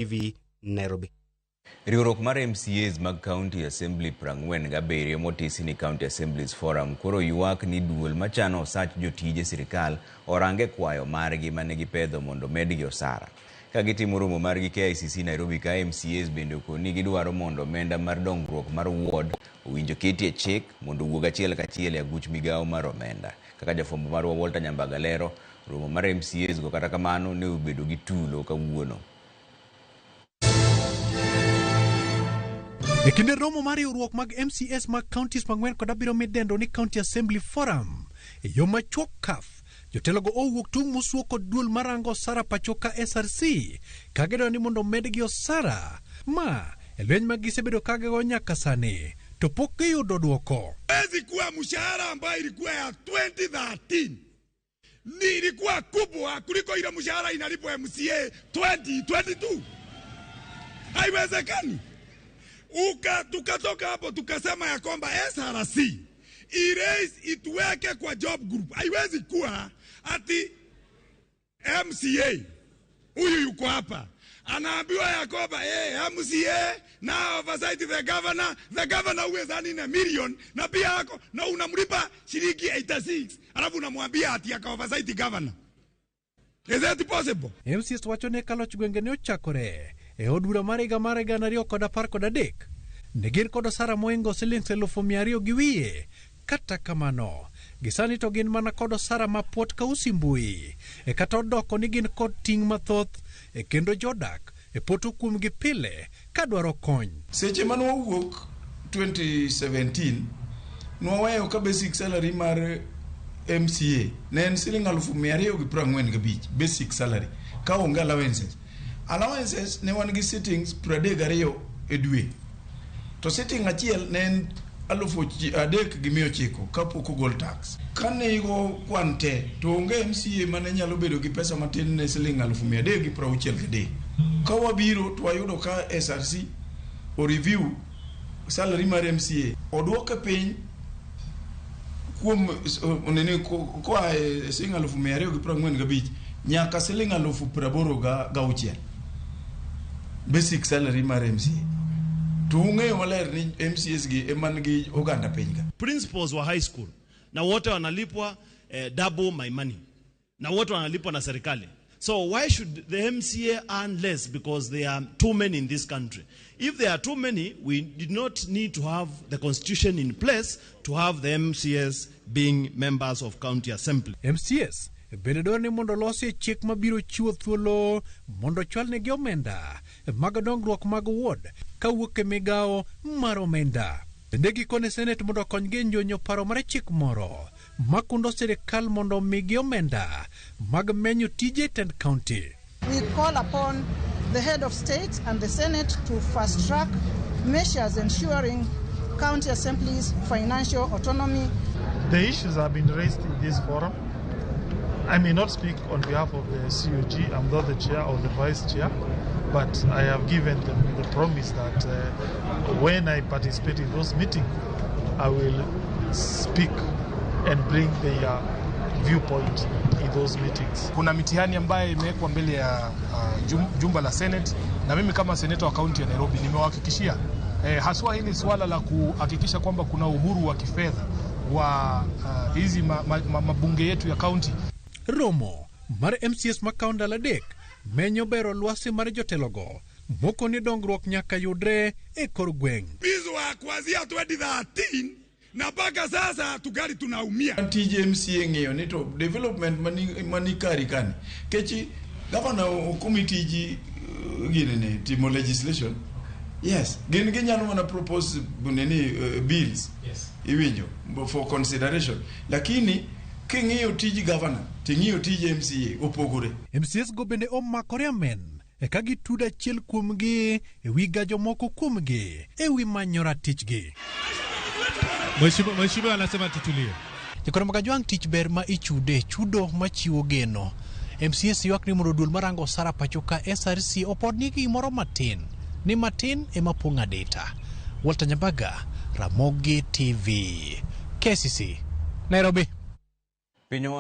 TV Nairobi. Riwruok mar MCAs mag County Assembly 47 motisi ni County Assemblies Forum koro ywak ni duol machano osach jotije sirikal orange kwayo margi manegi pedho mondo medgi osara. Ka gitimo romo margi KICC Nairobi ka MCAs bende koni gidwaro mondo omenda mar dongruok mar ward owinjo ketie chik mondo wuog achiel kachiel e aguch migawo mar omenda. Kaka jafwambo marwa Walter Nyambaga lero, romo mar MCAs go kata kamano ne obedo gi tulo kawuono. E kinde romo mar riwruok mag MCAs mag counties mang'wen kod abiriyo midendo ni County Assembly Forum e yo machuok kaf, jotelogo owuok tung' mosuo kod duol marango osara pachoka SRC ka gidwaro ni mondo medgi osara ma e lweny ma gisebedo ka gigo nyaka sani to pok giyudo dwoko. Hawezi kuwa mshahara ambayo ilikuwa ya 2013 ni ilikuwa kubwa kuliko ile mshahara inalipwa MCA 2022. Haiwezekani. Tukatoka hapo tukasema ya kwamba SRC i-raise ituweke kwa job group. Haiwezi kuwa ati MCA huyu yuko hapa anaambiwa ya kwamba MCA na oversight the governor uweza $1 million na pia ako na unamlipa shilingi 86 alafu unamwambia ati aka oversight governor. Is that possible? MCAs wacho ne kaloch gwenge ne ochakore e od bura mar higa mar 2013 ne gin kod osara moingo silings 200,000 gi wiye. Kata kamano gisani to gin mana kod osara mapot ka usimbui e kata odoko ni gin kod ting' mathoth e kendo jodak e poto kuom gi pile ka dwaro kony. Seche mano wuok 2017 nwaweyo ka basic salary mar MCA ne en siling 245 basic salary ka onge allowances ne wan gi sittings 32 e dwe to sitting achiel ne en 3,900 kapok ogol tax. Kane igo kwante to onge MCA mane nyalo bedo gi pesa matin ne siling 363. Ka wabiro to wayudo ka SRC o review salary mar MCA odwoke piny kuom onene kwa siling 245 nyaka siling 86,000 basic salary mar MCA. Tuunge waler ni MCAs gi emangi oganda penga. Principals wa high school na wote wanalipwa double my money. Na wote wanalipwa na serikali. So why should the MCA earn less because there are too many in this country? If there are too many, we did not need to have the constitution in place to have the MCAs being members of county assembly. MCAs bende dwaro ni mondo losi chik mabiro chiwo thuolo mondo chwal ne gi omenda mag dongruok mag ward kawuok e migawo mar omenda. Bende gikone Senate mondo konygi njonyo paro mar chik moro makundo sirikal mondo migi omenda mag menyo tije tend county. We call upon the head of state and the Senate to fast track measures ensuring county assemblies financial autonomy. The issues have been raised in this forum. I may not speak on behalf of the COG, I'm not the chair or the vice chair, but I have given them the promise that when I participate in those meetings, I will speak and bring their viewpoint in those meetings. Kuna mitihani ambayo imewekwa mbele ya jumba la Senate na mimi kama seneta wa kaunti ya Nairobi nimewahakikishia haswa hili swala la kuhakikisha kwamba kuna uhuru wa kifedha wa hizi mabunge yetu ya kaunti. Romo mar MCAs makaunda ladek menyo bero lwasi mar jotelogo moko ni dongruok nyaka yudre e kor gweng. Bizwa kuanzia 2013 na mpaka sasa tugali tunaumia. TJ MCA ng'eyo ni to development mani kari kani kechi governor committee ji ginene timo legislation. Yes, gin ginyalo mana propose bills. Yes. Iwinjo for consideration. Lakini king'iyo tiji governor, ting'iyo tiji MCA opogore. MCAs go bende omakore amen e ka gitudo achiel kuomgi e wi gajo moko kuomgi e wi manyora tichgi. Mheshimiwa anasema tutulie. Jikoro magajwang' tich ber ma ichude chudo machiwo geno. MCAs ywak ni mondo duol marango osara pachoka SRC opod ni gimoro matin. Ni matin ema pong'a data. Walter Nyambaga, Ramogi TV, KCC, Nairobi.